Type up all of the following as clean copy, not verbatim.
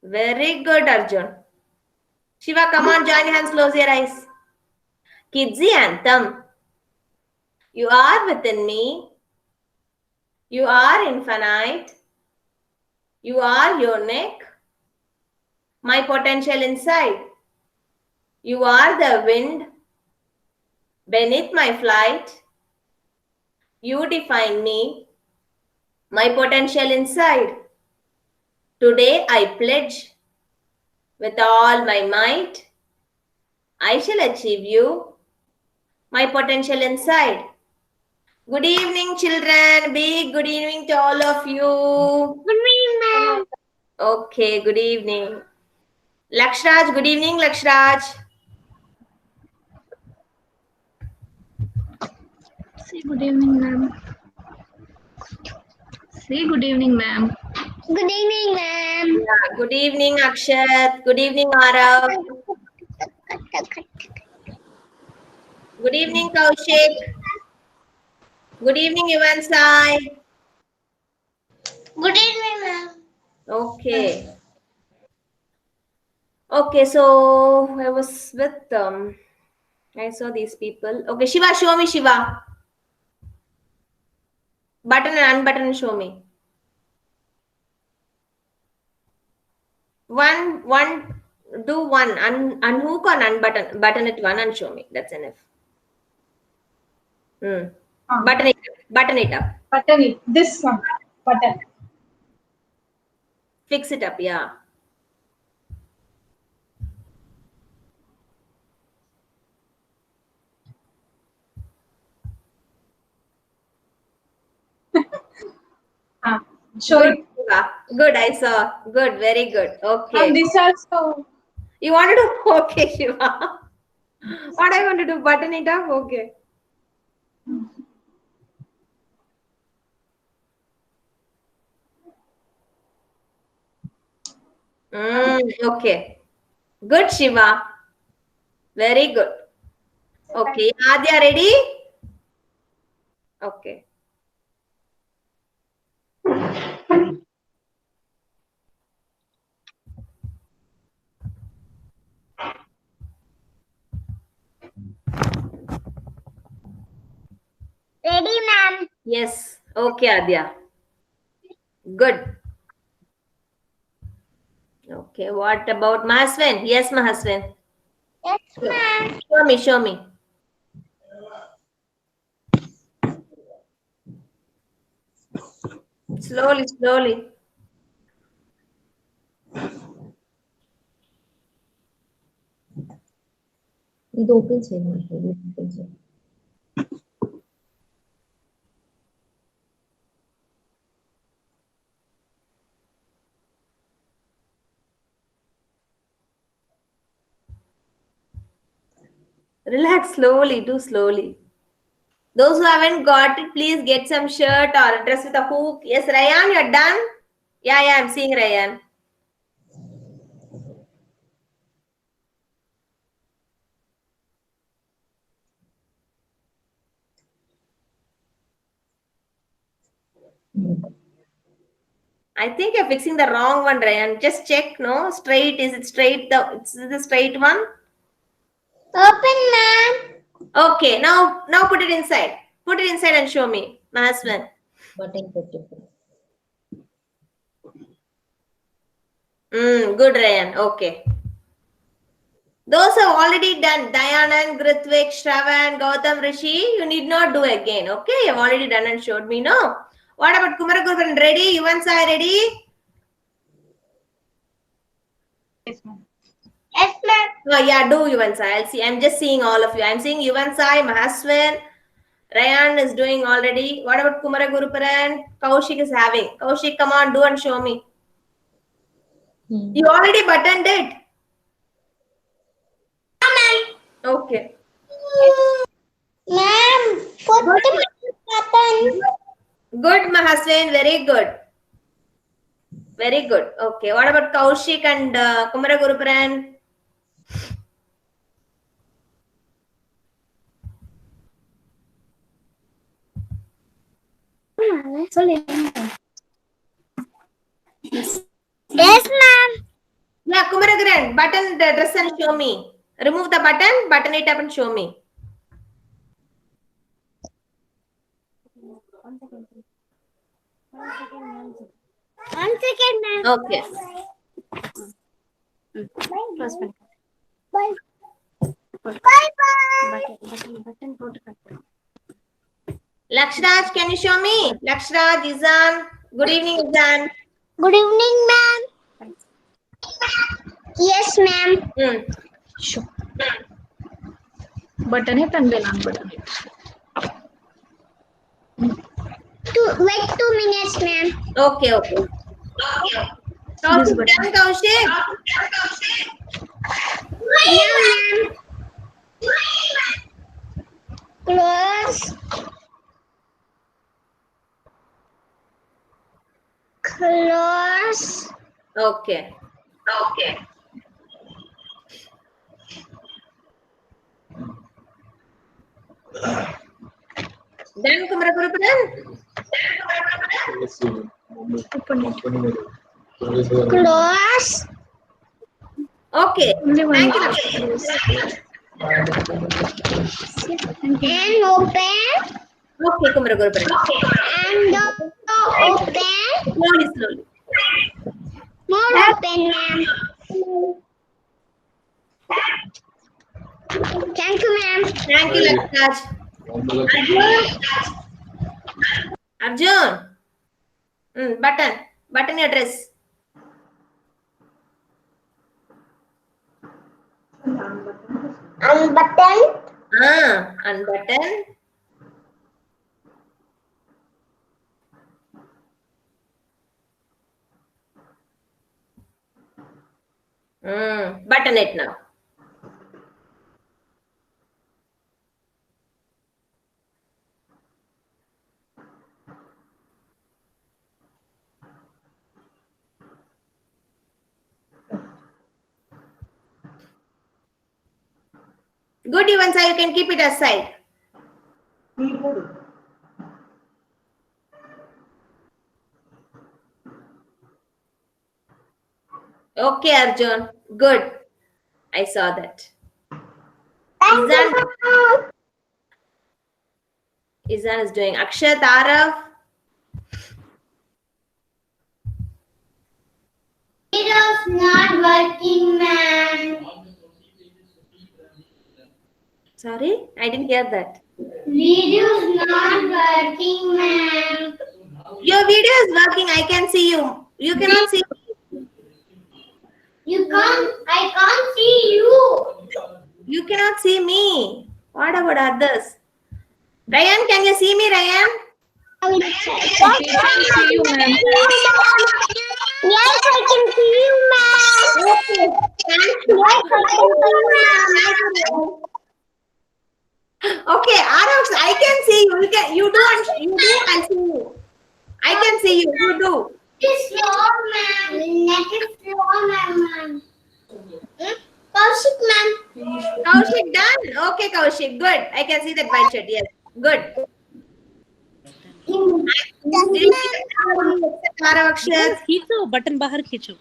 Very good, Arjun. Shiva, come on, join hands, close your eyes. Kidsy anthem. You are within me. You are infinite. You are unique. My potential inside. You are the wind beneath my flight. You define me. My potential inside. Today I pledge with all my might. I shall achieve you. My potential inside. Good evening, children. Big good evening to all of you. Good evening, ma'am. Okay, good evening. Lakshraj, good evening, Lakshraj. Say good evening, ma'am. Say good evening, ma'am. Good evening, ma'am. Yeah, good evening, Akshat. Good evening, Arav. Good evening, Kaushik. Good evening, Yuvansai. Good evening, ma'am. Okay. Okay, so I was with I saw these people. Okay, Shiva, show me Shiva. Button and unbutton, show me. One, do one. Unhook or unbutton. Button it one and show me. That's enough. Button it. Button it up. Button it. This one. Button. Fix it up. Yeah. Show Good, it. Shiva. Good. I saw. Good. Very good. Okay. And this also. You want to do okay, Shiva? What I want to do? Button it up. Okay. Okay. Good, Shiva. Very good. Okay. Adya, ready? Okay. Ready, ma'am. Yes. Okay, Adya. Good. Okay. What about Mahaswin? Yes, Mahaswin. Yes, ma'am. Show me. Show me. Slowly, slowly. ఇది open చేయమంటారు open చేయండి Relax slowly. Do slowly. Those who haven't got it, please get some shirt or a dress with a hook. Yes, Rayan, you're done? Yeah, I'm seeing Rayan. I think you're fixing the wrong one, Rayan. Just check, no? Straight. Is it straight? It's the straight one? Open, ma'am. Okay, now put it inside. Put it inside and show me. Mahaswin. Button పెట్టండి Good, Rayan. Okay. Those have already done. Dayanan, Grithvik, Shravan, Gautam, Rishi. You need not do again. Okay, you've already done and showed me. No. What about Kumaragurupan? Ready? Yuvansai, ready? Yes, ma'am. Yes, ma'am. Oh, yeah, do Yuvansai. I'll see. I'm just seeing all of you. I'm seeing Yuvansai, Mahaswin. Rayan is doing already. What about Kumaraguruparan? Kaushik is having. Kaushik, come on, do and show me. You already buttoned it. Okay. Ma'am, put the button. Good, Mahaswin. Very good. Very good. Okay. What about Kaushik and Kumaraguruparan? Yes, ma'am. button the dress and show me. Remove the button, button it up and show me. One second, ma'am. Okay. Bye. Lakshraj, can you show me? Lakshraj, Izan. Good evening, Izan. Good evening, ma'am. Yes, ma'am. Button है तंग लान button Wait 2 minutes, ma'am. Okay. Kaushik, done, Kaushik? Now, ma'am. Close. Close. Okay. Done, Kumaragurupuran? Close. Okay. Thank you. And open. Okay, Kumaragurupuran. And open. Slowly. More open, ma'am. Thank you, ma'am. Thank you, Lakshraj. Arjun. Button your dress. Unbutton. Unbutton. Button it now. Good, Ivansa, you can keep it aside. Okay, Arjun. Good. I saw that. Izan is doing. Akshat, Arav. Video's not working, ma'am. Sorry, I didn't hear that. Video's not working, ma'am. Your video is working. I can see you. You cannot see me. I can't see you. You cannot see me. What about others? Ryan, can you see me, Ryan? I can see you, ma'am. Yes, I can see you, ma'am. Yes, I can see you, ma'am. Okay, Arav, I can see you. You do, I see you. I can see you. You do. It's slow, ma'am. Net is slow, ma'am. Kaushik, ma'am. Kaushik done? Okay, Kaushik. Good. I can see that white shirt. Yes. Good. Arav, Akshat. खींचो button बाहर खींचो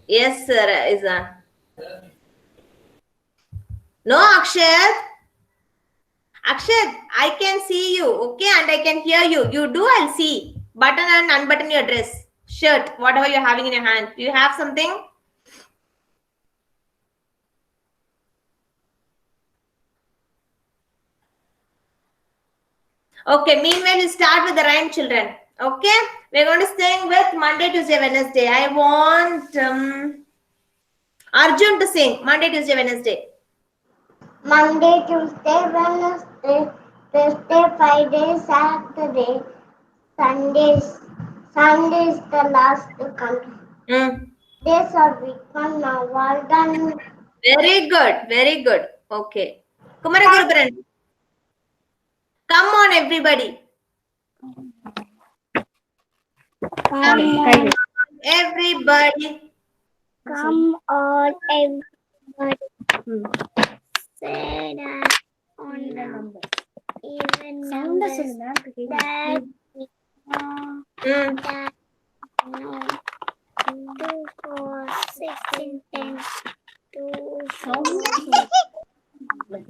Yes, sir, Izan. No, Akshat. Akshat, I can see you, okay, and I can hear you. You do, I'll see. Button and unbutton your dress, shirt, whatever you're having in your hand. Do you have something? Okay, meanwhile, you start with the rhyme, children. Okay, we're going to sing with Monday, Tuesday, Wednesday. I want Arjun to sing Monday, Tuesday, Wednesday. Monday, Tuesday, Wednesday, Thursday, Friday, Saturday, Sunday is the last to come. Days are weekend now. Well done. Very good, very good. Okay. Kumaragurupuran. Come on, everybody. Everybody. Come on, everybody. Say that on number. Even numbers that we know.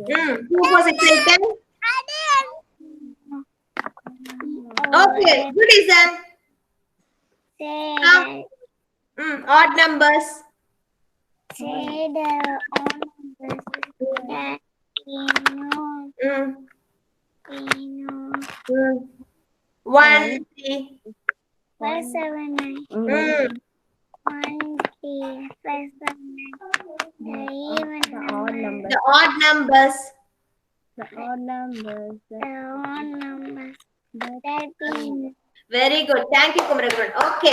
Who was excited? Okay, good Isan. Come. Odd numbers. Say the odd numbers that Mm, we know. mm. 1, 3. Plus 7, 9. Mm. 1, 3, plus 7, 9. The even numbers. The odd numbers. The odd numbers. The odd numbers. 13. Very good. Thank you, Kumaraguran. Okay.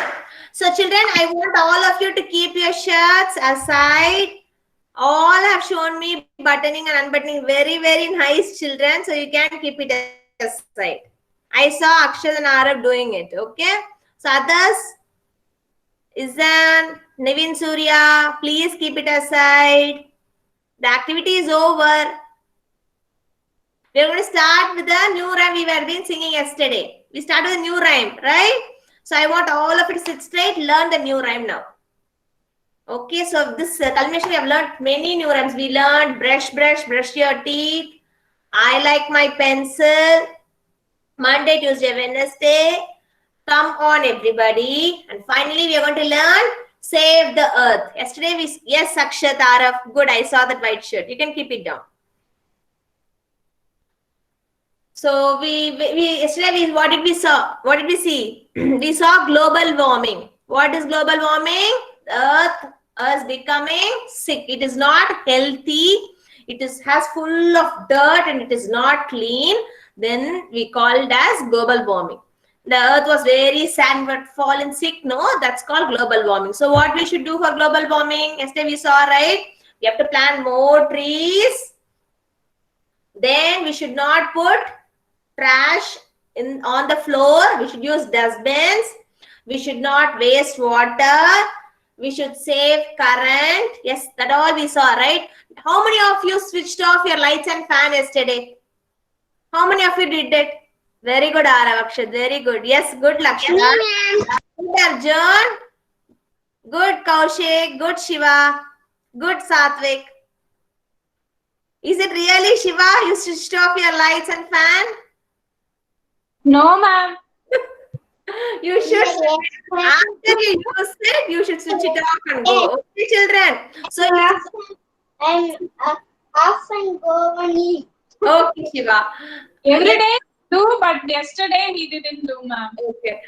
So, children, I want all of you to keep your shirts aside. All have shown me buttoning and unbuttoning. Very, very nice, children. So, you can keep it aside. I saw Akshad and Arav doing it. Okay. So, others, Izan, Navin Surya, please keep it aside. The activity is over. We are going to start with the new rhyme we were been singing yesterday. We started with a new rhyme, right? So I want all of it to sit straight, learn the new rhyme now. Okay, so this culmination we have learned many new rhymes. We learned brush, brush, brush your teeth. I like my pencil. Monday, Tuesday, Wednesday. Come on, everybody. And finally, we are going to learn save the earth. Yesterday, yes, Akshat, Arav. Good, I saw that white shirt. You can keep it down. So yesterday what did we saw? What did we see? We saw global warming. What is global warming? Earth is becoming sick. It is not healthy. It has full of dirt and it is not clean. Then we called as global warming. The earth was very sad but fallen sick. No, that's called global warming. So what we should do for global warming? Yesterday we saw, right? We have to plant more trees. Then we should not put trash on the floor. We should use dustbins. We should not waste water. We should save current. Yes, that all we saw, right? How many of you switched off your lights and fan yesterday? How many of you did it? Very good, Arav, Akshat. Very good. Yes, good, Lakshya. Good, Arjun. Good, Kaushik. Good, Shiva. Good, Satvik. Is it really, Shiva? You switched off your lights and fan? No, ma'am. You should. After you use it, you should switch it off and go. Okay, children. So, And off and go and eat. okay, Shiva. Every day do, but yesterday he didn't do, ma'am. Okay.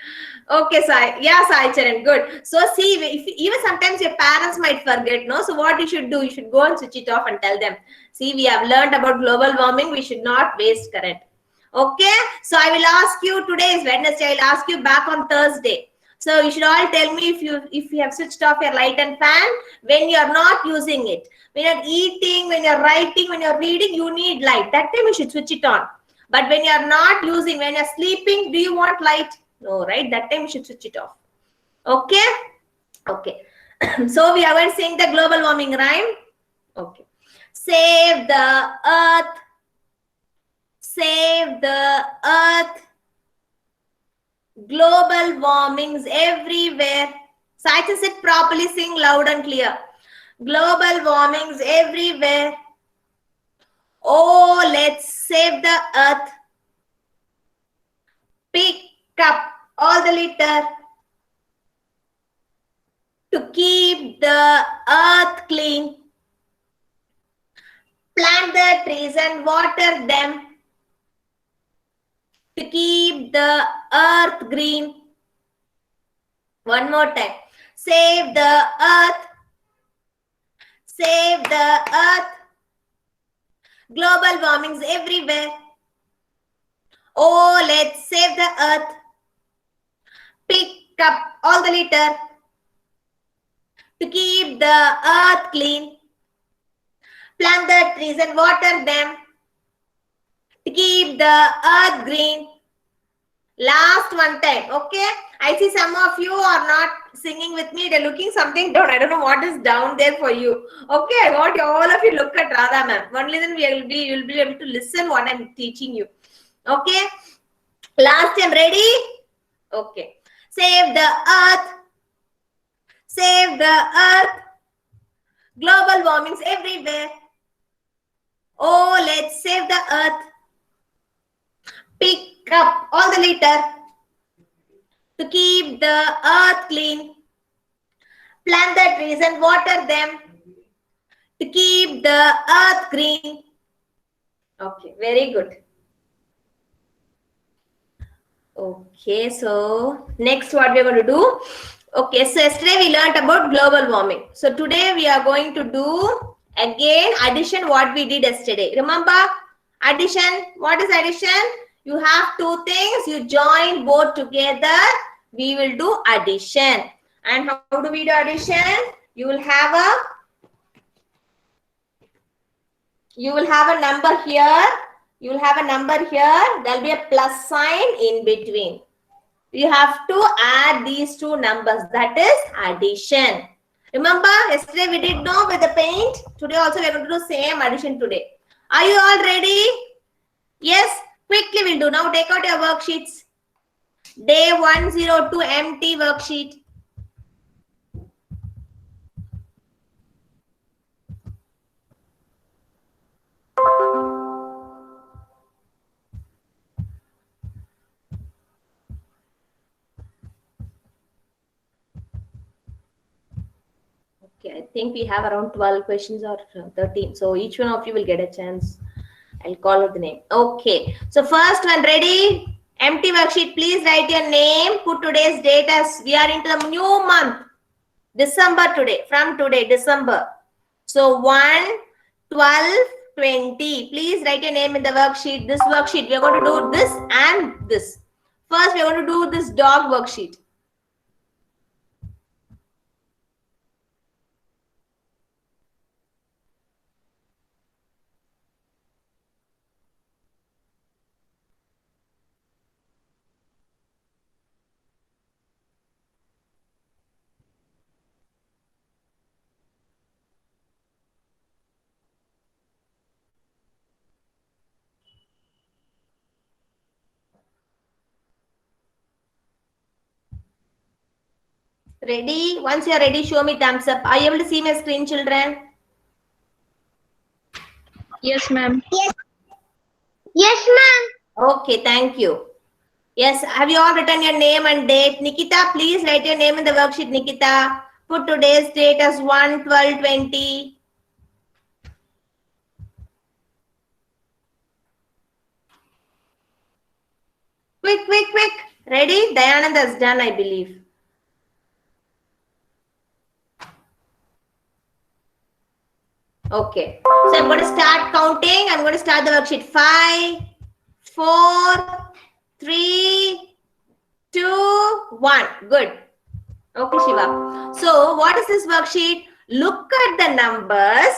Okay, Sai. Yeah, Sai Charan. Good. So, see, even sometimes your parents might forget, no? So, what you should do, you should go and switch it off and tell them. See, we have learned about global warming. We should not waste current. Okay. So, I will ask you, today is Wednesday. I will ask you back on Thursday. So, you should all tell me if you have switched off your light and fan when you are not using it. When you are eating, when you are writing, when you are reading, you need light. That time you should switch it on. But when you are not using, when you are sleeping, do you want light? No, right? That time you should switch it off. Okay? Okay. So we are going to sing the global warming rhyme. Okay. Save the earth. Save the earth. Global warmings everywhere. So I can sit properly, sing loud and clear. Global warmings everywhere. Oh, let's save the earth. Pick up all the litter to keep the earth clean. Plant the trees and water them to keep the earth green. One more time. Save the earth. Save the earth. Global warmings everywhere. Oh, let's save the earth. Pick up all the litter to keep the earth clean. Plant the trees and water them to keep the earth green. Last one time, okay? I see some of you are not singing with me. They're looking something down. I don't know what is down there for you. Okay, I want all of you look at Radha ma'am. Only then you'll be able to listen what I'm teaching you. Okay? Last time, ready? Okay. Save the earth. Save the earth. Global warmings everywhere. Oh, let's save the earth. Pick up all the litter to keep the earth clean. Plant the trees and water them to keep the earth green. Okay, very good. Okay, so next what we are going to do? Okay, so yesterday we learned about global warming. So today we are going to do again addition what we did yesterday. Remember addition? What is addition? You have two things, you join both together. We will do addition. And how do we do addition? You will have a number here. You will have a number here. There will be a plus sign in between. You have to add these two numbers. That is addition. Remember, yesterday we did know with the paint. Today also we are going to do same addition today. Are you all ready? Yes. Quickly we'll do. Now take out your worksheets. Day 102 empty worksheet. Okay, I think we have around 12 questions or 13. So each one of you will get a chance. I'll call out the name. Okay. So first one, ready? Empty worksheet. Please write your name. Put today's date as we are into the new month. December today. From today, December. So 1, 12, 20. Please write your name in the worksheet. This worksheet. We are going to do this and this. First, we are going to do this dog worksheet. Ready? Once you are ready, show me thumbs up. Are you able to see my screen, children? Yes, ma'am. Yes, ma'am. Okay, thank you. Yes, have you all written your name and date? Nikita, please write your name in the worksheet, Nikita. Put today's date as 1, 12, 20. Quick, quick, quick. Ready? Dayanand has done, I believe. Okay. So I'm going to start counting. I'm going to start the worksheet. 5, 4, 3, 2, 1. Good. Okay, Shiva. So what is this worksheet? Look at the numbers.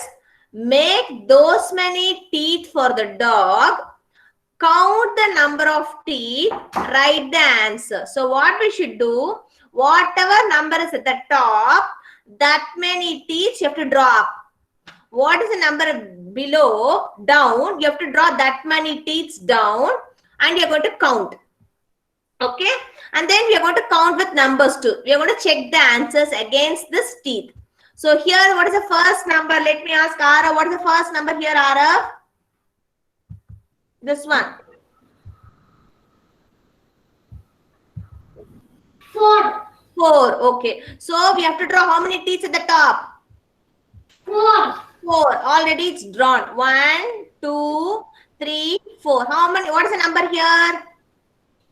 Make those many teeth for the dog. Count the number of teeth. Write the answer. So what we should do, whatever number is at the top, that many teeth you have to draw up. What is the number below, down, you have to draw that many teeth down and you're going to count. Okay. And then we are going to count with numbers too. We are going to check the answers against this teeth. So here, what is the first number? Let me ask Arav. What is the first number here, Arav? This one. 4. 4. Okay. So we have to draw how many teeth at the top? 4. 4. Already it's drawn. 1, 2, 3, 4. How many? What is the number here?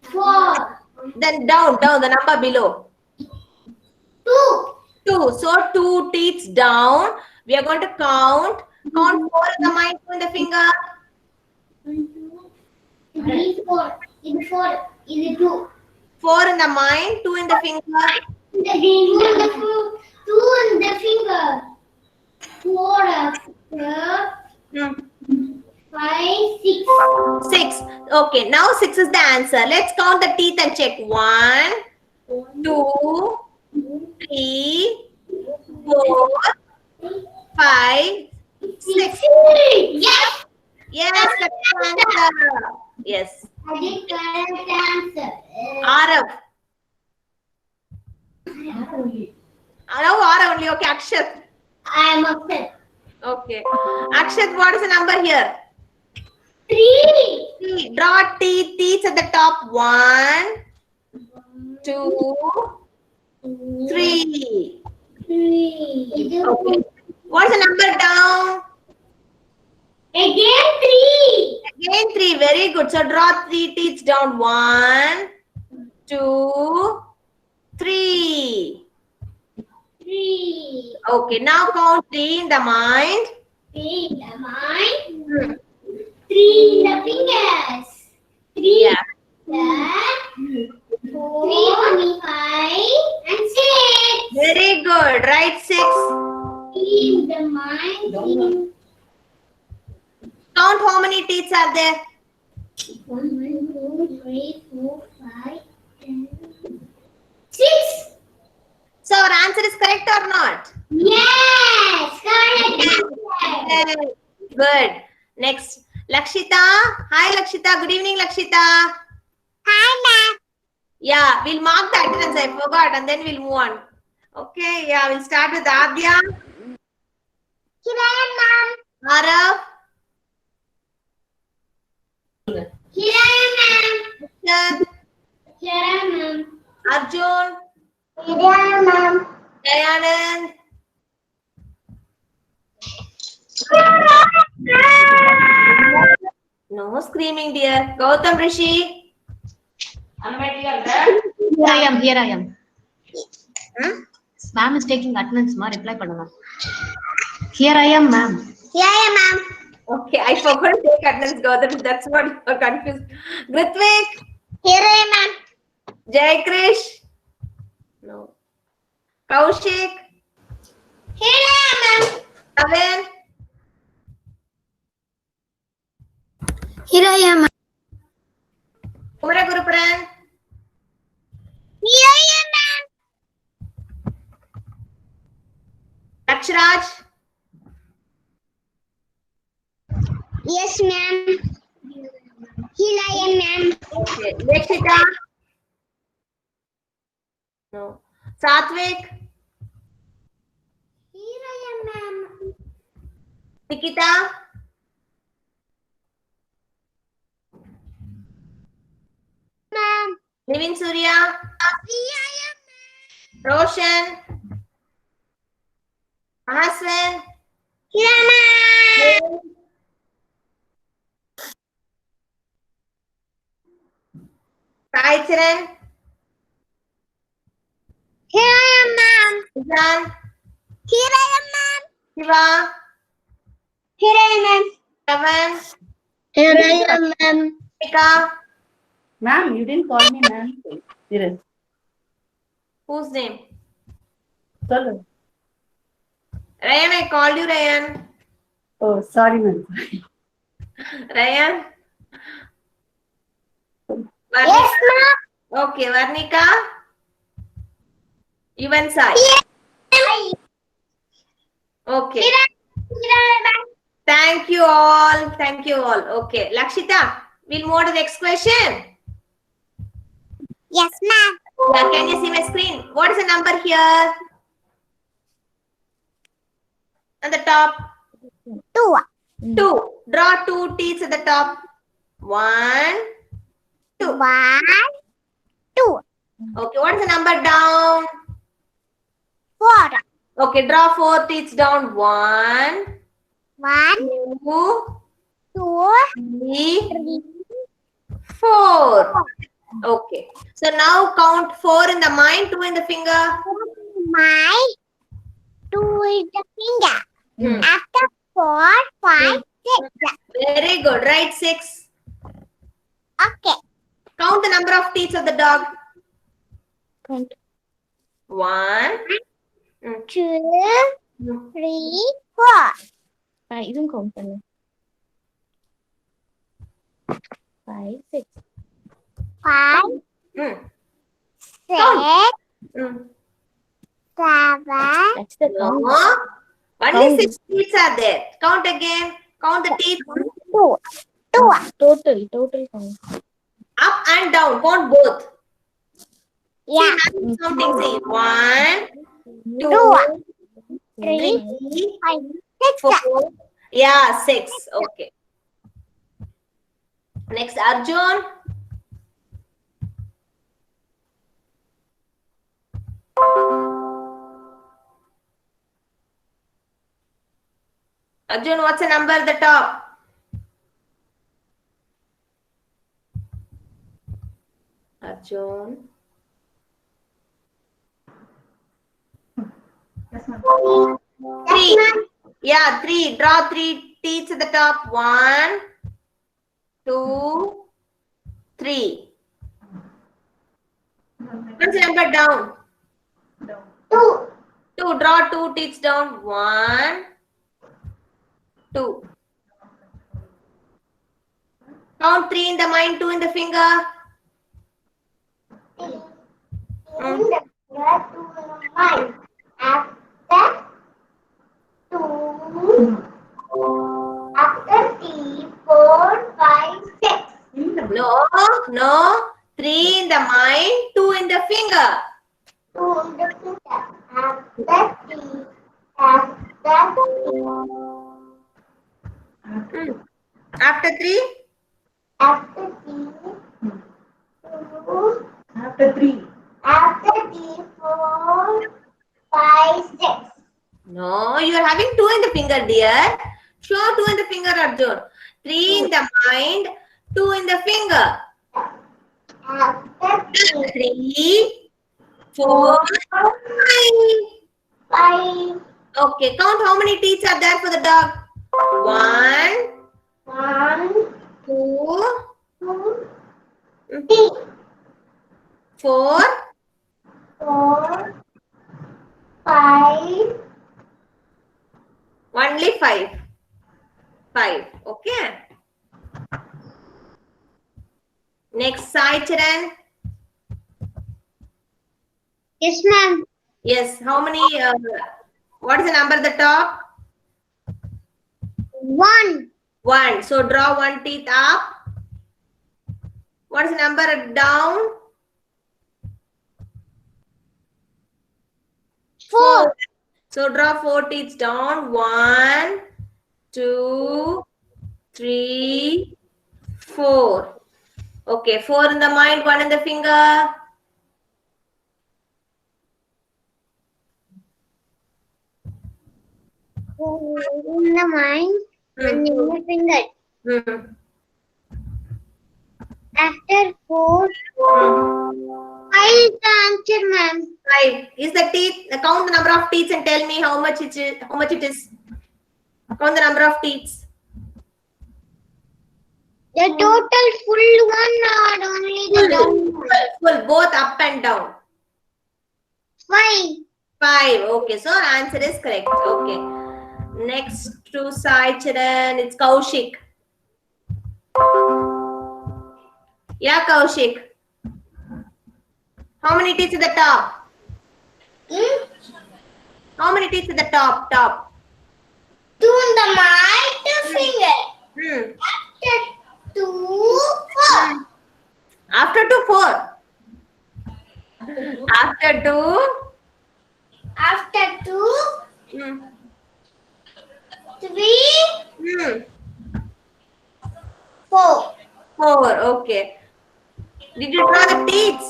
4. Then down, the number below. 2. 2. So 2 teeth down. We are going to count. Count 4 in the mind, 2 in the finger. 3, 4. In 4. In 2. 4 in the mind, 2 in the finger. 2 in the finger. 4 after. 5, 6. 6. Okay, now 6 is the answer. Let's count the teeth and check. 1, 2, 3, 4, 5, 6. Yes! Yes, that's the answer. Yes. I did correct answer. Arav. Arav only. Okay, Akshat. I am upset. Okay. Akshat, what is the number here? 3. Draw teeth at the top. 1, 2, 3. 3. Okay. What's the number down? Again 3. Again 3. Very good. So draw 3 teeth down. 1, 2, 3. 3. Okay. Now count 3 in the mind. 3 in the mind. 3 in the fingers. 3 Yeah. the 4, 5, and 6. Very good. Write 6. 3 in the mind. Count how many teeth are there. 1, 2, 3, 4, 5, 10, 6. So our answer is correct or not? Yes, correct. Yes. Good. Next, Lakshita. Hi, Lakshita. Good evening, Lakshita. Hi, ma'am. Yeah, we'll mark the attendance. I forgot, and then we'll move on. Okay. Yeah, we'll start with Adya, Here I am, ma'am. Arav, Here I am, ma'am. Akshat, Here I am, ma'am. Arjun, Here I am, ma'am. Dayanand. No screaming, dear. Gautam Rishi. Here I am, here I am. Hmm? Ma'am is taking attendance, ma reply பண்ணுங்க. Here I am, ma'am. Here I am, ma'am. Okay, I forgot to take attendance, Gautam. That's what you're confused. Gritvik, Here I am, ma'am. Jai Krish. No. Kaushik, Here I am, ma'am. Avin, Here I am, ma'am. Kumara Guruparan, Here I am, ma'am. Lakshiraj, Yes, ma'am. Here I am, ma'am. okay. Lekshita. No. Satvik, Here I am, ma'am. Nikita, Ma'am. Nivin Surya, Here I am, Roshan, Mahaswin, Here I am, ma'am. Sai Charan, Here I am, ma'am. Izan, Here I am, ma'am. Shiva, Here I am, ma'am. Ravan, Here I am, ma'am. Mika. Ma'am, you didn't call me ma'am. Yes. Whose name? Sorry. Ryan, I called you, Ryan. Oh, sorry, ma'am. Ryan? Yes, ma'am. Okay, Varnika? Even Sai. Here Okay. I am, ma'am. Thank you all. Thank you all. Okay. Lakshita, we'll move on to the next question. Yes, ma'am. Yeah, can you see my screen? What is the number here? At the top? 2. 2. Draw 2 teeth at the top. 1, 2. 1, 2, Okay, what is the number down? 4. Okay, draw 4 teeth down. 1, 1, 2, 2, 3, 3, 4. Okay. So now count 4 in the mind, 2 in the finger. my 2 is the finger. Hmm. After 4, 5, 6. Very good. Write 6. Okay. Count the number of teeth of the dog. Count. 1, 2, 3, 4. இதுவும் count பண்ணு 5 6 5, mm, 6, mm. 7. that's the No. count. Only Count. 6 teeth are there. Count again. Count the teeth 2. total count up and down. Count both. Yeah. See, counting. See, 1, 2, 3, 3, 5, 4. Yeah, 6. Okay. Next, Arjun. Arjun, what's the number at the top? Arjun. Yes, ma'am. 3. Yeah, 3. Draw 3 teeth at the top. 1, 2, 3. What's the number down? Down. 2. 2. Draw 2 teeth down. 1, 2. Count 3 in the mind, 2 in the finger. In the finger, 2 in the mind. After 2. After 3, 4, 5, 6. In the No. 3 in the mind, 2 in the finger. 2 in the finger. After 3. After 3. After 3? After 3. 2. after 3. After 3, 4, 5, 6. No, you are having 2 in the finger, dear. Show 2 in the finger, Arjun. 3 in the mind, 2 in the finger. After 3, 3, 4, 5. 5. Okay, count how many teeth are there for the dog. 1, 1, 2, 2, 3, 4, 4, 5. only 5. 5. Okay. Next, Sai Charan. Yes, ma'am. Yes, how many? What is the number at the top? 1, 1. So draw 1 teeth up. What is the number down? 4, So draw 4 teeth down. 1, 2, 3, 4. Okay, 4 in the mind, 1 in the finger. in the mind, and in the finger. Hmm. After 4, 5 is the answer, ma'am. 5 is the teeth. Count the number of teeth and tell me how much it is. How much it is? Count the number of teeth. The total full one or only the down one? Full, both up and down. 5. 5. Okay, so answer is correct. Okay. Next to Sai Charan, it's Kaushik. Yeah, Kaushik. How many teeth at the top? How many teeth at the top? 2 in the mind, 2 finger. Hmm. After 2, 4. After 2, 4. After 2. After 2, Hmm. 3, Hmm. 4. 4. Okay. Did you draw the teeth?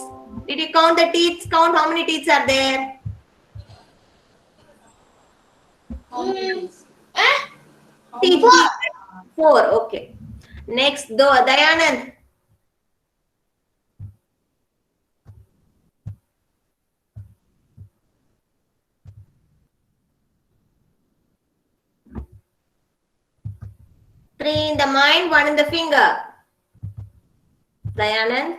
Did you count the teeth? Count how many teeth are there? Teeth. 4. Okay. Next, Dayanand. Three in the mind, 1 in the finger. Dayanand.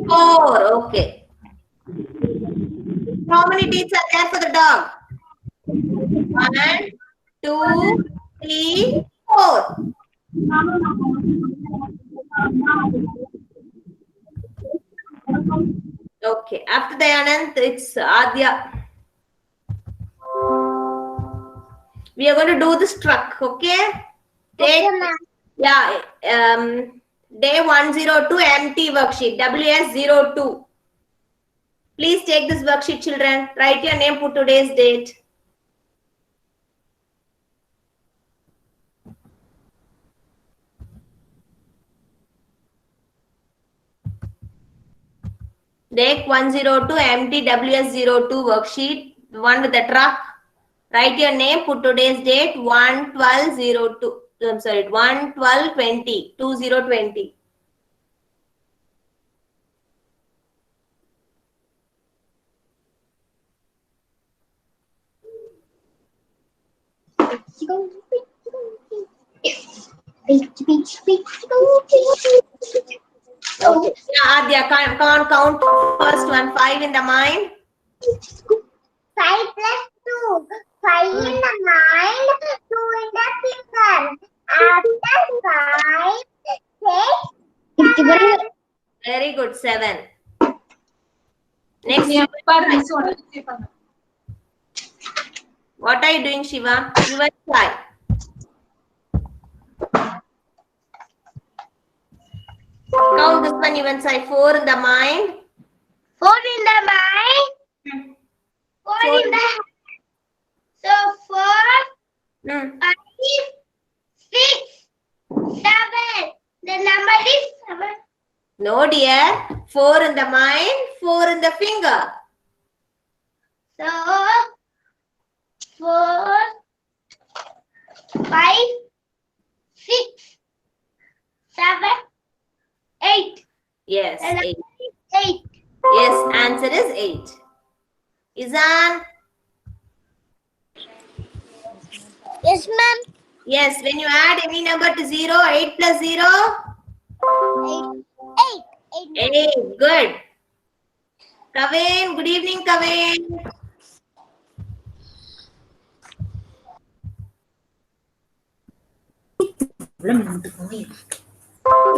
Four. Okay. How many teeth are there for the dog? 1, 2, 3, 4. Okay. After Dayanand, it's Adya. We are going to do this truck. Okay. Okay, Take ma'am. Yeah, day 102 empty worksheet, WS02. Please take this worksheet, children. Write your name, put today's date. Day 102 empty WS02 worksheet, the one with the truck. Write your name, put today's date, 1/12/02. I'm sorry, 1/12/20, 2020. Okay. Adya, come on, count first one. 5 in the mind. 5 plus 2. 5 in the mind, 2 in the finger. After 5, 6, 7. Very good. 7. Next, what are you doing, Shiva? You were shy. Count this one, even say 4 in the mind. 4 in the mind. 4 in the hand. So 4, 5, 6, 7. The number is 7. No, dear. 4 in the mind, 4 in the finger. So 4, 5, 6, 7, 8. Yes, The number 8. is 8. Yes, answer is 8. Izan? Yes, ma'am. Yes, when you add any number to 0, 8 plus 0? 8. 8. Good. Kavin, good evening, Kavin.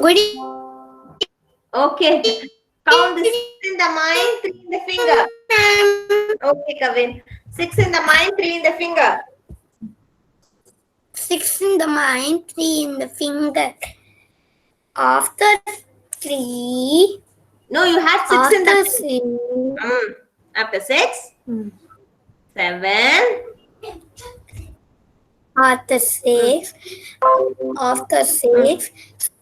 Good Okay. Count the 6 in the mind, 3 in the finger. Okay, Kavin. 6 in the mind, 3 in the finger. 6 in the mind, 3 in the finger. After 3, No, you had 6 in the after mind. 6, After 6? 7. after 6, after 6,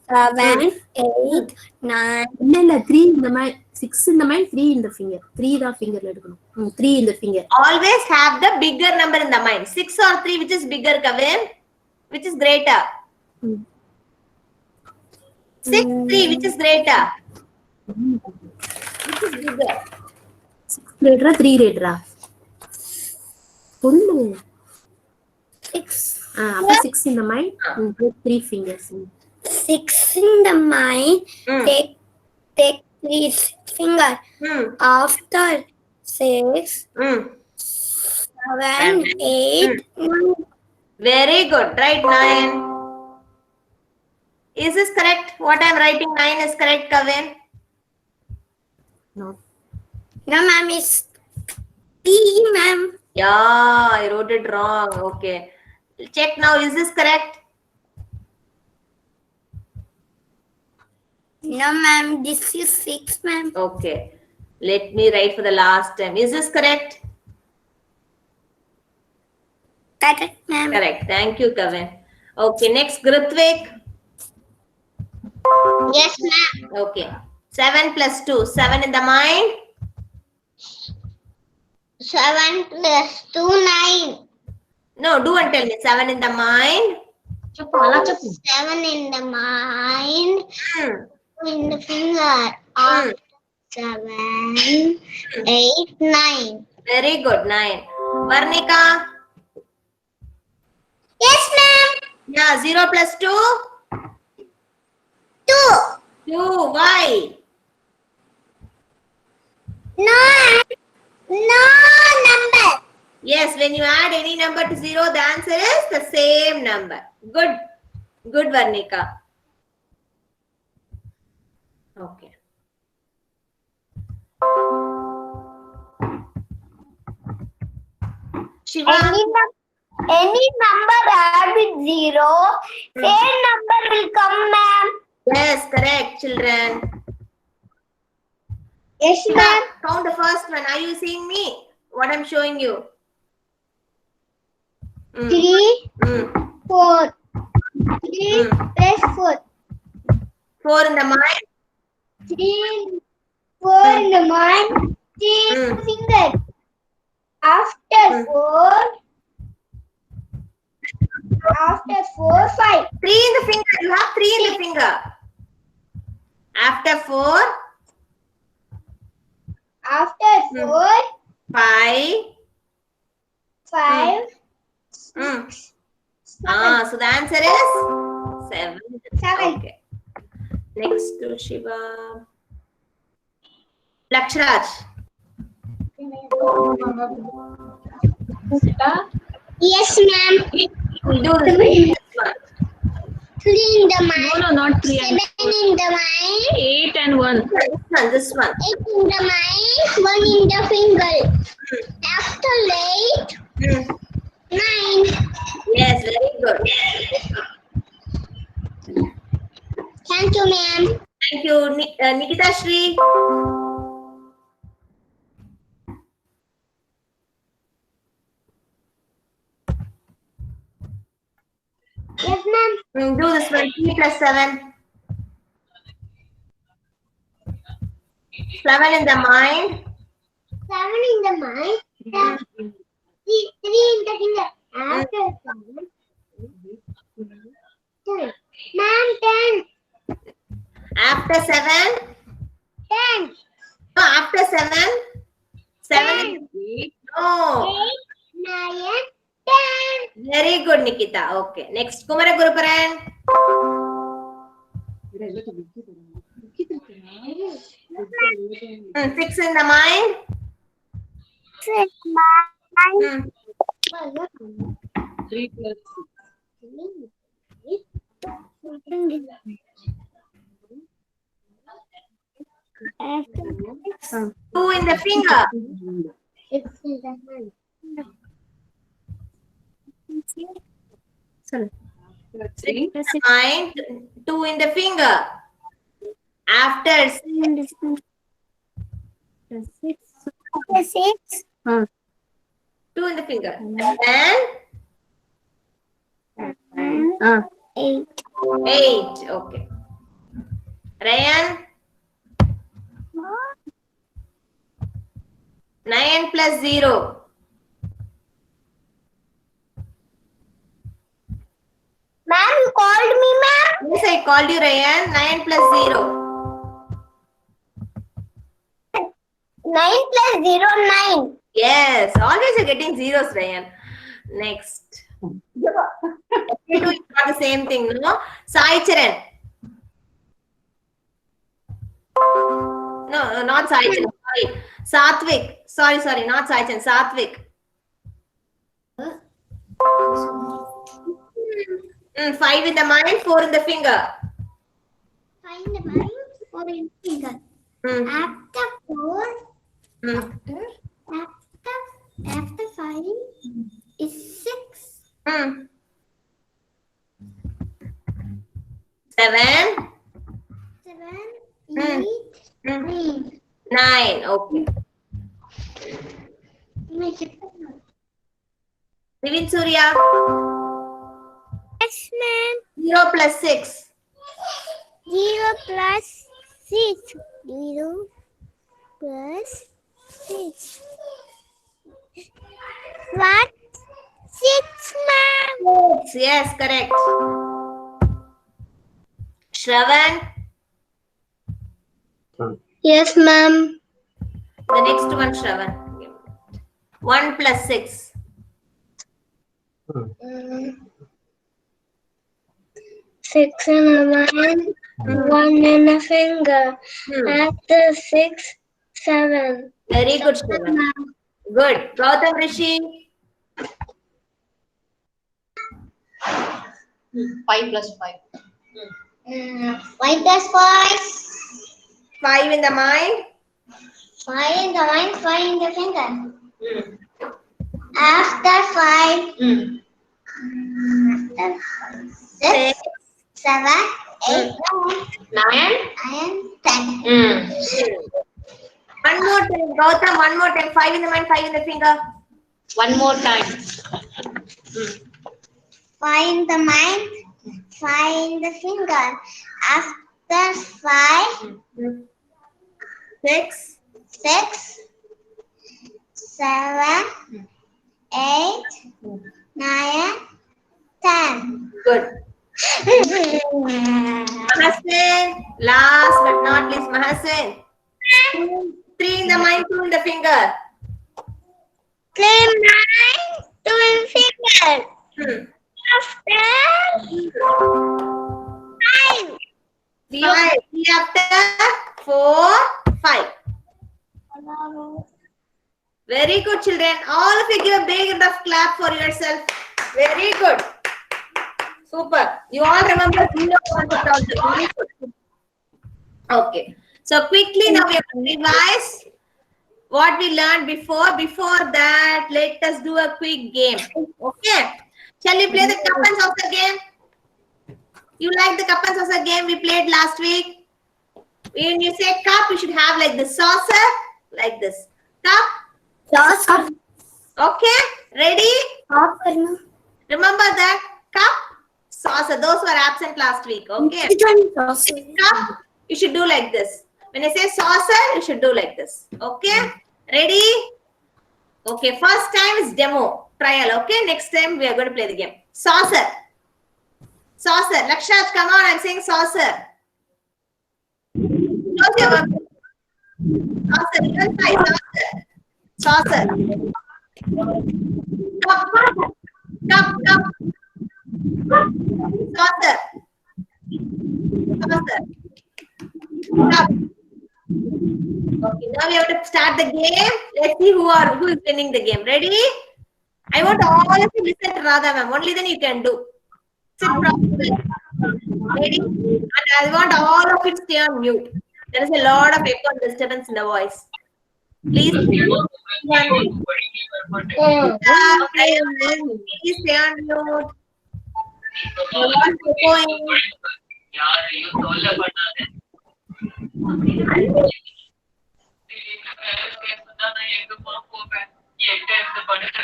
7, 8, 9. இல்ல 3 in the mind, 6 in the mind, 3 in the finger. 3 தான் fingerல எடுக்கணும். 3 in the finger. Always have the bigger number in the mind. 6 or 3, which is bigger, Kavin? Which is greater? 6, 3, which is greater? Which is bigger? 6 greater, 3 greater. சொல்லு. 6. அப்ப 6 in the mind, 3 fingers. 6 in the mind, take 3 finger. After 6, 7, 8, 9. Very good. Right, 9. Is this correct? What I'm writing 9 is correct, Kavin? No. No, ma'am, it's P, ma'am. Yeah, I wrote it wrong. Okay. Check now. Is this correct? No, ma'am, this is 6, ma'am. Okay. Let me write for the last time. Is this correct? Correct, ma'am. Correct. Thank you, Kavin. Okay. Next, Grithvik. Yes, ma'am. Okay. 7 plus 2. 7 in the mind. 7 plus 2, 9. No, do and tell me. 7 in the mind. 7 in the mind, 2 in the finger. After 7, 8, 9. Very good. 9. Varnika. Yes, ma'am. Yeah. 0 plus 2. 2. 2. Why? No number. Yes, when you add any number to 0, the answer is the same number. Good. Good, Varnika. Okay. Shiva. Any number add with 0 same number will come, ma'am. Yes, correct, children. Yes, ma'am. Count the first one. Are you seeing me? What I'm showing you? 3, Mm. 4. 3 plus 4. 4 in the mind. 3, 4 in the mind. 3 in the finger. After 4, 5. 3 in the finger. You have 3 in the finger. After 4, After 4, 5. 5, Mm. 7. So the answer is 7. 7. Okay. Next to Shiva. Lakshraj. Yes, ma'am. Do this one. 3 in the mind. No, not 3 and 7 in the mind. 8 and 1. This one. 8 in the mind. 1 in the finger. After 8, 9. Yes, very good. Thank you, ma'am. Thank you, Nikita Shri. Yes, ma'am. Do this one. 3 plus 7. 7 in the mind. 7 in the mind. 3 in the finger. After 7, 10. Ma'am, 10. After 7. 10. No, after 7. 7. No. 8, 9, 10. Very good, Nikita. Okay. Next, Kumara Guruparan. 6 in the mind. 6, ma'am. 3 plus 2 in the finger. 6 in the hand. three. Mind. 2 in the finger. After 6. 6. 2 in the finger. And 8. 8. Okay. Ryan. 9 plus 0. Ma'am, you called me, ma'am? Yes, I called you, Ryan. 9 plus 0. 9 plus 0, 9. Yes, always you're getting zeros, Ryan. Next. You do not the same thing, no? Sai Charan. No, not Sai Charan. Sorry. Satvik. Sorry, not Sai Charan. Satvik. 5 in the mind, 4 in the finger. 5 in the mind, 4 in the finger. After 4, after 5 is 6. 7. 7, 8, 9. 9. Okay. Nivin Surya. Yes, ma'am. 0 plus 6. 0 plus 6. 0 plus 6. What? 6, ma'am. Yes, correct. Shravan. Yes, ma'am. The next one, Shravan. 1 plus 6. 6 in the mind, 1 in the finger. After 6, 7. Very good, Shravan. Good. Gautam Rishi. 5 plus 5. 5 plus 5. 5 in the mind. 5 in the mind, 5 in the finger. After 5. After 6, 7, 8, 9, 10. One more time, Gautam, one more time. 5 in the mind, 5 in the finger. One more time. 5 in the mind, 5 in the finger. After 5, 6, 6, 7, 8, 9, 10. good. Mahaswin, last but not least, Mahaswin. 3 in the mind, 2 in the finger. 3 9, 2 in finger. After 5. 5. 3 after 4, 5. Very good, children. All of you give a big enough clap for yourself. Very good. Super. You all remember zero concept also. Very good. Okay. So quickly now we have to revise what we learned before. Before that, let us do a quick game. Okay. Shall we play the cup and saucer game? You like the cup and saucer game we played last week? When you say cup, you should have like the saucer, like this. Cup. Saucer. Okay. Ready? Remember that cup, saucer. Those were absent last week. Okay. Cup, you should do like this. When I say saucer, you should do like this. Okay. Ready? Okay. First time is demo trial. Okay. Next time we are going to play the game. Saucer. Saucer. Lakshaj, come on. I'm saying saucer. Close your mouth. Saucer. Even try saucer. Saucer. Cup. Cup. Cup. Saucer. Saucer. Cup. Okay, now we have to start the game. Let's see who is winning the game. Ready? I want all of you listen to Radha ma'am. Only then you can do. Sit properly. Ready? And I want all of you to stay on mute. There is a lot of echo and disturbance in the voice. Please. Please stay on mute.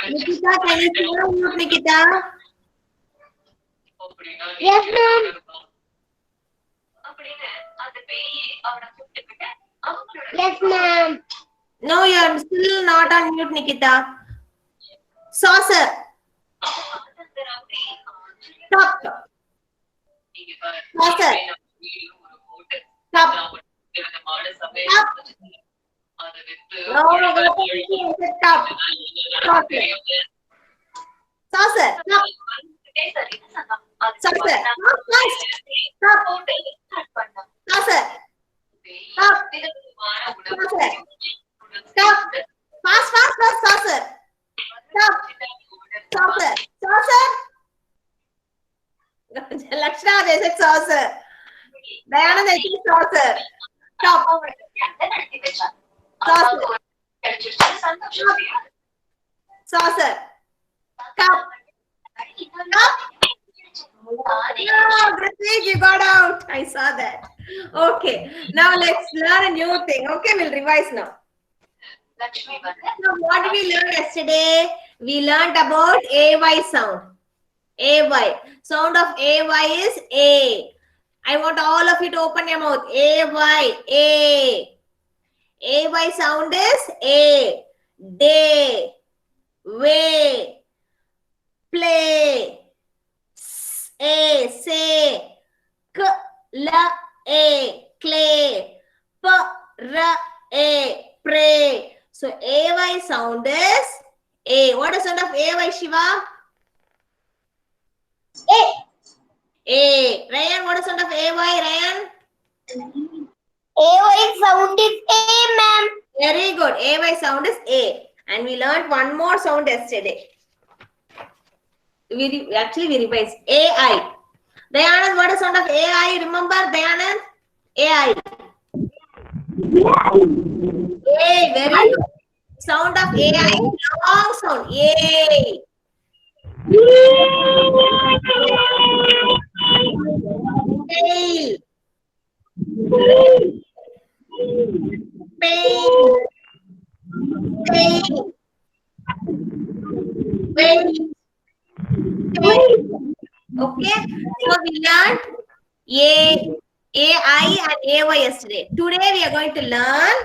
Nikita, can you stay on mute, Nikita? Yes, ma'am. Yes, ma'am. No, you are still not on mute, Nikita. Saucer. Cup. Saucer. Cup. Cup. No, cup. Saucer. Saucer. Cup. Saucer. Cup. Saucer. Cup. Saucer. Cup. Fast, fast, fast, saucer. Cup. Saucer. Saucer. Lakshana, they said saucer. Diana, they said saucer. Cup. Saucer. Saucer. Cup. Cup. No, Gratik, you got out. I saw that. Okay. Now let's learn a new thing. Okay, we'll revise now. So what did we learn yesterday? We learned about AY sound. AY. Sound of AY is A. I want all of you to open your mouth. AY. A. AY sound is A. Day. Way. Play. A. Say. K. La. A. Clay. P. R. A. Pray. So AY sound is A. What is sound of AY, Shiva? A. A. Ryan, what is sound of AY, Ryan? AY sound is A, ma'am. Very good. AY sound is A. And we learned one more sound yesterday. We revised AI. Dayanand, what is sound of AI? Remember, Dayanand? AI. A. Very good. Sound of AI is long sound. A. Okay. So we learned AI and AY yesterday. Today we are going to learn.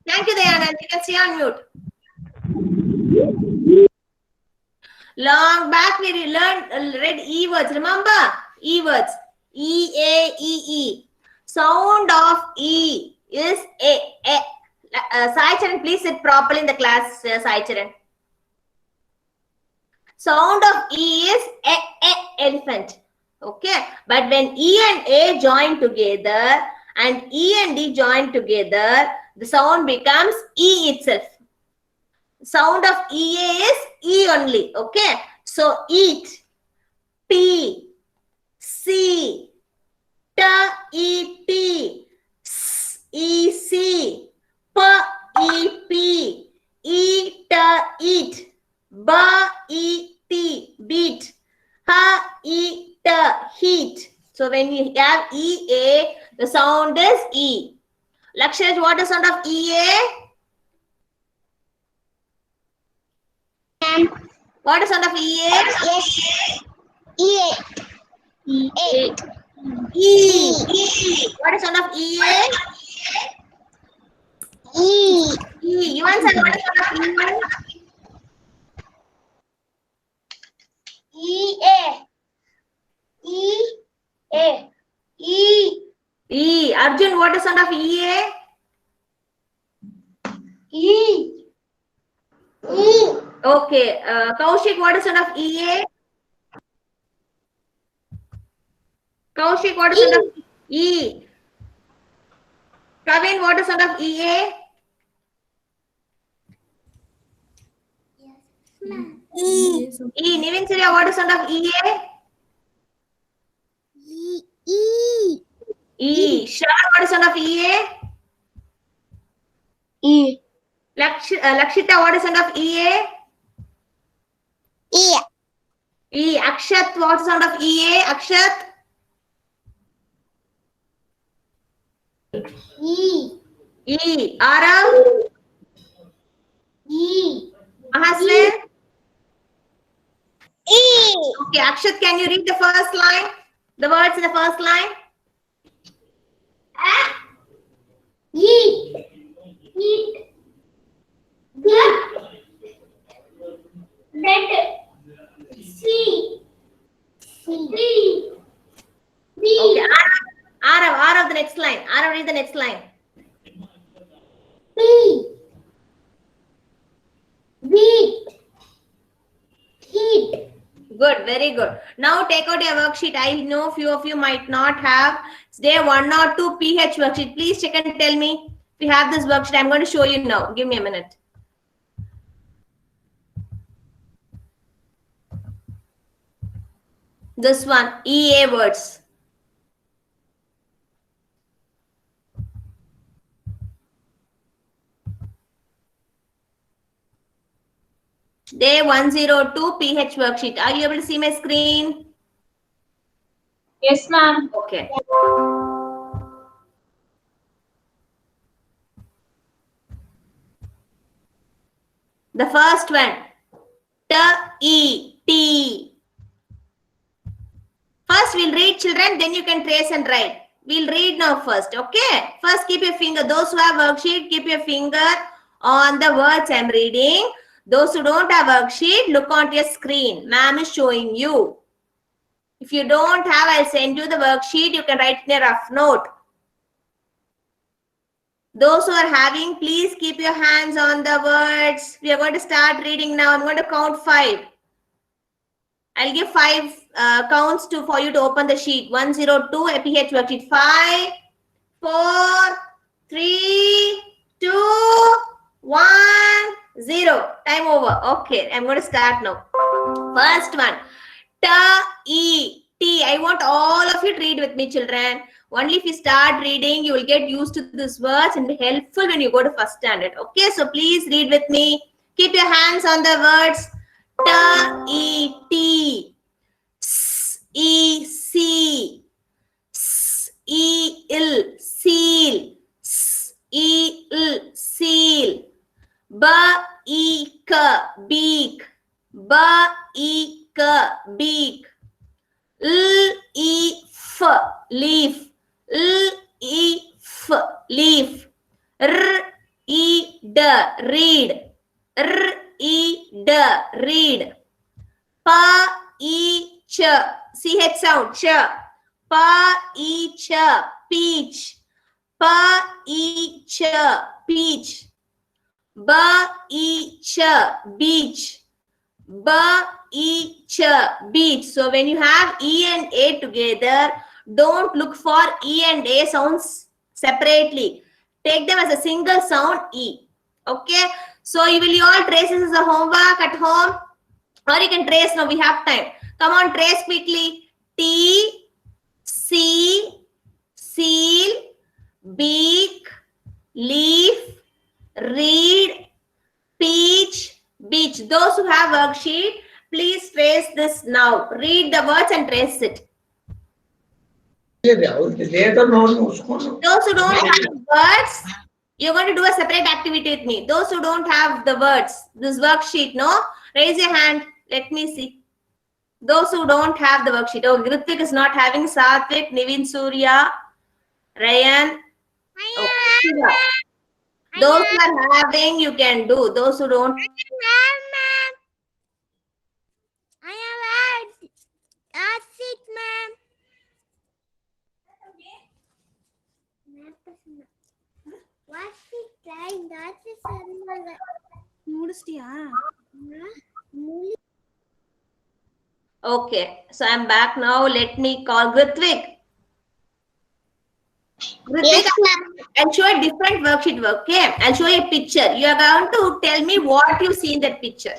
Thank you, Dayanand. You can stay on mute. Long back we read E words. Remember E words. E A E E. Sound of E is A. Sai Charan, please sit properly in the class. Sai Charan. Sound of E is elephant. Okay, but when E and A join together and E and D join together, the sound becomes E itself. Sound of EA is E only. Okay, so eat, P, C, T, E, T, S, E, C, P, E, P, E, T, eat, B, E, T, beat, H, E, T, heat. So when you have EA, the sound is E. Lakshraj, what is sound of EA? What is sound of EA? Yes. E. E. E. What is sound of EA? E. E. You answer what is sound of EA? E. A. E. A. E. E. Arjun, what is sound of EA? E. E. Okay. Kaushik, what is sound of EA? Kaushik, what is sound of E? Kavin, what is sound of EA? E. E. Nivin Surya, what is sound of EA? E. E. E. Shah, what is sound of EA? E. Lakshita, what is sound of EA? E. E. Akshat, what is sound of EA? Akshat? E. E. Arav? E. Mahaswin? E. Okay, Akshat, can you read the first line? The words in the first line? E. Eat. Get. Red. C. C. Okay, Arav, the next line. Arav, read the next line. P. Beat. Heat. Good, very good. Now take out your worksheet. I know few of you might not have. Day 1 or 2 PH worksheet. Please check and tell me if you have this worksheet. I'm going to show you now. Give me a minute. This one, EA words. Day 102 PH worksheet. Are you able to see my screen? Yes, ma'am. Okay. The first one, T. First, we'll read, children, then you can trace and write. We'll read now first, okay? First, keep your finger. Those who have worksheet, keep your finger on the words I'm reading. Those who don't have worksheet, look onto your screen. Ma'am is showing you. If you don't have, I'll send you the worksheet. You can write in a rough note. Those who are having, please keep your hands on the words. We are going to start reading now. I'm going to count 5. I'll give 5 counts for you to open the sheet. 102 PH worksheet. 5, 4, 3, 2, 1, 0. Time over. Okay, I'm going to start now. First one. T. I want all of you to read with me, children. Only if you start reading, you will get used to these words and be helpful when you go to first standard. Okay, so please read with me. Keep your hands on the words. T. S-E-C. S-E-L. Seal. S-E-L. Seal. B-E-K. Beak. B-E-K, beak. L-E-F, leaf. L-E-F, leaf. R-E-D, read. R-E-D, read. Pa-E-Ch, C-H sound, ch. Pa-E-Ch, peach. Pa-E-Ch, peach. Ba-E-Ch, beach. Ba-E-Ch, beach. So when you have E and A together, don't look for E and A sounds separately. Take them as a single sound E. Okay. So you all trace this as a homework at home, or you can trace now. We have time. Come on, trace quickly. T, C, seal, beak, leaf, read, peach, beach. Those who have worksheet, please trace this now. Read the words and trace it. Those who don't have words, you're going to do a separate activity with me. Those who don't have the words, this worksheet, no? Raise your hand. Let me see. Those who don't have the worksheet. Oh, Grithik is not having. Satvik, Nivin Surya, Ryan. Oh, Shiva. Those who are having, you can do. Those who don't. That's it, ma'am. What's it like? That's it, Okay, so I'm back now. Let me call Grithik. Yes, ma'am. I'll show a different worksheet work. Okay, I'll show you a picture. You are going to tell me what you see in that picture.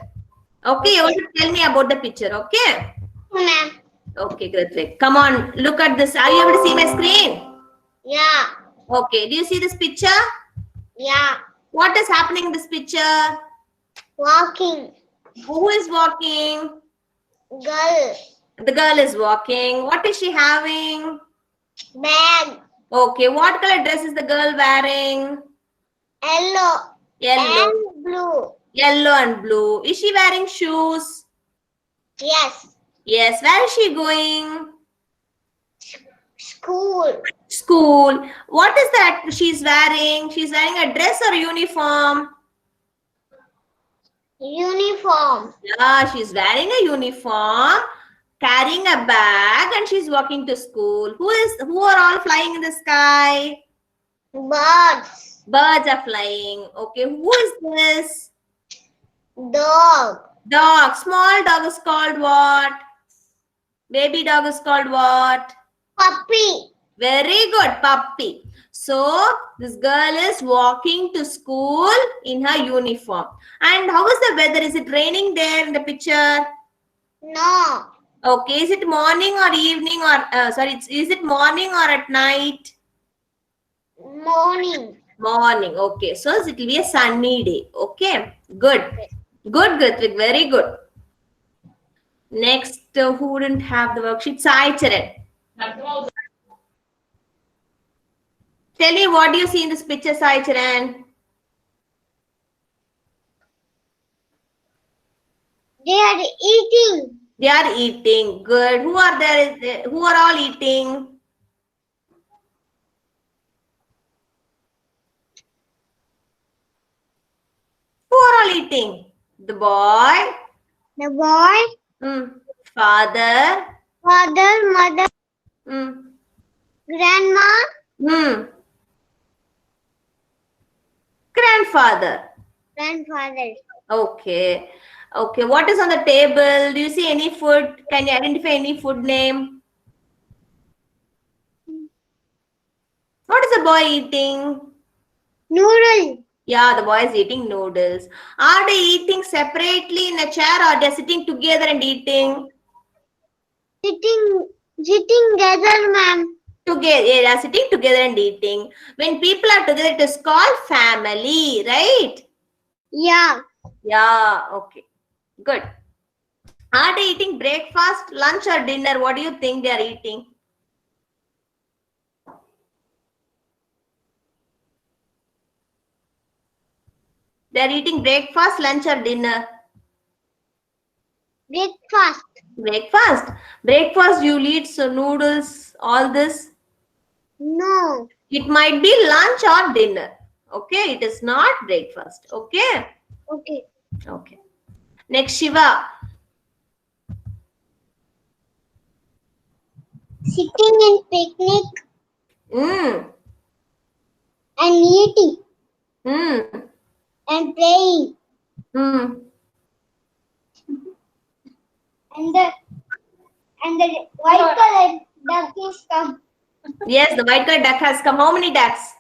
Okay, you want to tell me about the picture. Okay. Ma'am. Okay, Grithik. Come on, look at this. Are you able to see my screen? Yeah. Okay. Do you see this picture? Yeah. What is happening in this picture? Walking. Who is walking? Girl. The girl is walking. What is she having? Bag. Okay. What color dress is the girl wearing? Yellow. Yellow. And blue. Yellow and blue. Is she wearing shoes? Yes. Yes. Where is she going? School. School. What is that she's wearing? She's wearing a dress or a uniform? Uniform. Yeah, she's wearing a uniform, carrying a bag, and she's walking to school. Who are all flying in the sky? Birds. Birds are flying. Okay, who is this? Dog. Dog. Small dog is called what? Baby dog is called what? Puppy. Very good, puppy. So this girl is walking to school in her uniform. And how is the weather? Is it raining there in the picture? No. Okay, is it morning or evening or is it morning or at night? Morning. Morning. Okay, so it will be a sunny day. Okay, good. Good, Grithik. Very good. Next, who wouldn't have the worksheet? Sai Charan. Tell me, what do you see in this picture, Sai Charan? They are eating. They are eating. Good. Who are there? Who are all eating? Who are all eating? The boy. The boy. Father. Father. Mother. Grandma. Grandfather. Grandfather. Okay. Okay. What is on the table? Do you see any food? Can you identify any food name? What is the boy eating? Noodle. Yeah, the boy is eating noodles. Are they eating separately in a chair or they're sitting together and eating? Sitting together, ma'am. Together, yeah, they're sitting together and eating. When people are together, it is called family, right? Yeah. Yeah, okay. Good. Are they eating breakfast, lunch or dinner? What do you think they are eating? They are eating breakfast, lunch or dinner? Breakfast. Breakfast. Breakfast, you eat so noodles, all this. No. It might be lunch or dinner. Okay, it is not breakfast. Okay. Okay. Okay. Next, Shiva. Sitting in picnic Mm. and eating Mm. and playing. Mm. And the white color duck is come. Yes, the white color duck has come. How many ducks?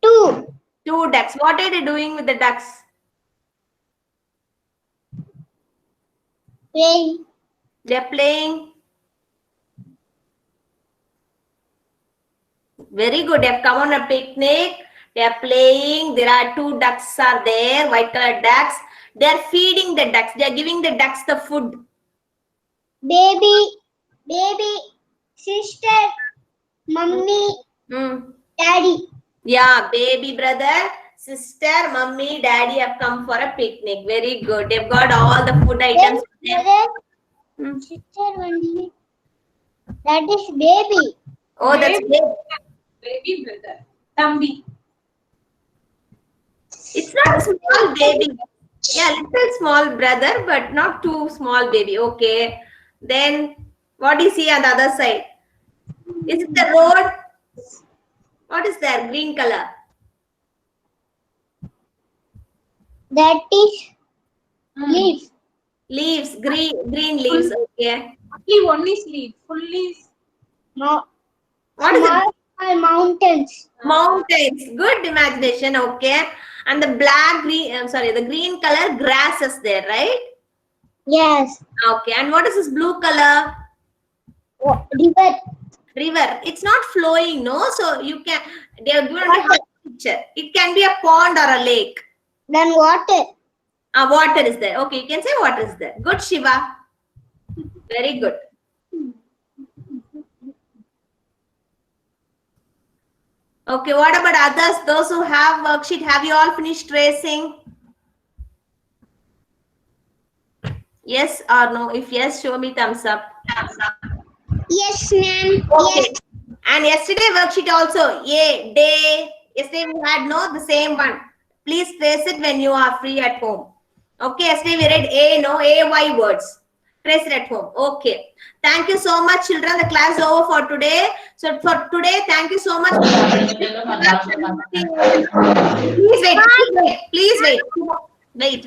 2. 2 ducks. What are they doing with the ducks? Playing. They're playing. Very good. They have come on a picnic. They are playing. There are 2 ducks are there, white colored ducks. They are feeding the ducks. They are giving the ducks the food. Baby, sister, mummy, Mm. daddy. Yeah, baby brother, sister, mummy, daddy have come for a picnic. Very good. They've got all the food items. Brother, Mm. sister, only. That is baby. Oh, that's Baby. good. Baby brother. Tambi. It's not a small baby. Yeah, little small brother, but not too small baby. Okay. Then what do you see on the other side? Is it the road? What is there? Green color. That is leaf. Leaves, green leaves. Okay. Only one is leaf. Fully. What is it? Small mountains. Mountains. Good imagination. Okay. And the the green color grass is there, right? Yes. Okay. And what is this blue color? River. River. It's not flowing, no? So they are given a different picture. It can be a pond or a lake. Then water. Water is there. Okay, you can say water is there. Good, Shiva. Very good. Okay, what about others? Those who have worksheet, have you all finished tracing? Yes or no? If yes, show me thumbs up. Yes, ma'am. Okay. And yesterday worksheet also, A, day. Yesterday we had the same one. Please trace it when you are free at home. Okay, yesterday we read AY words. Trace it at home. Okay. Thank you so much, children. The class is over for today. So for today, thank you so much. Please wait. Please wait. Wait.